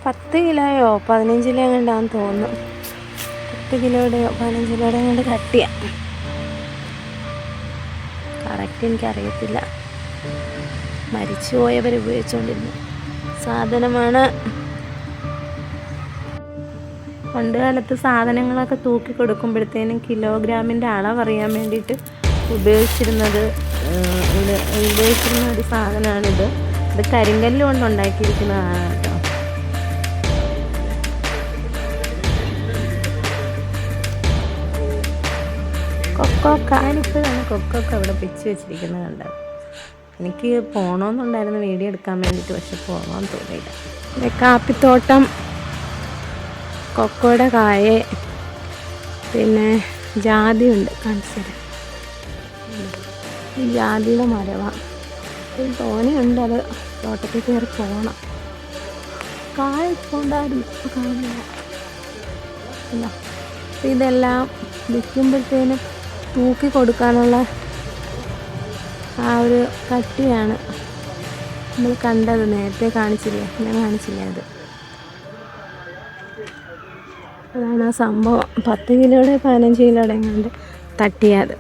10 കിലോയോ 15 kilo എങ്ങാണ്ടാന്ന് തോന്നുന്നു. 10 കിലോയുടെയോ 15 കിലോയുടെ എങ്ങാണ്ട് തട്ടിയ. കറക്റ്റ് എനിക്കറിയത്തില്ല. മരിച്ചുപോയവർ ഉപയോഗിച്ചുകൊണ്ടിരുന്ന സാധനമാണ്. പണ്ട് കാലത്ത് സാധനങ്ങളൊക്കെ തൂക്കി കൊടുക്കുമ്പോഴത്തേനും കിലോഗ്രാമിൻ്റെ അളവറിയാൻ വേണ്ടിയിട്ട് ഉപയോഗിച്ചിരുന്ന ഒരു സാധനമാണിത്. ഇത് കരിങ്കല്ല് കൊണ്ട് ഉണ്ടാക്കിയിരിക്കുന്നതാണ് കേട്ടോ. ഞാനിപ്പോഴാണ് കൊക്കൊക്കെ അവിടെ പിച്ച് വെച്ചിരിക്കുന്നത് കണ്ടത്. എനിക്ക് പോകണമെന്നുണ്ടായിരുന്നു വീഡിയോ എടുക്കാൻ വേണ്ടിയിട്ട്, പക്ഷെ പോകാൻ തോന്നിയില്ല. കാപ്പിത്തോട്ടം, കൊക്കോയുടെ കായ, പിന്നെ ജാതിയുണ്ട്, കാണിച്ചു തരാം. ഈ ജാതിയുടെ മരമാണ്. തോനെയുണ്ട്. അത് തോട്ടത്തിൽ കയറി പോകണം. കായ കൊണ്ടായിരുന്നു കാണുന്നില്ല. ഇതെല്ലാം വിൽക്കുമ്പോഴത്തേനും തൂക്കി കൊടുക്കാനുള്ള ആ ഒരു കട്ടിയാണ് നമ്മൾ കണ്ടത്. നേരത്തെ കാണിച്ചില്ലേ, ഞാൻ കാണിച്ചില്ലേ, അതാണ് ആ സംഭവം. 10 കിലോയുടെ 15 കിലോയുടെ എങ്ങാണ്ട് തട്ടിയത്.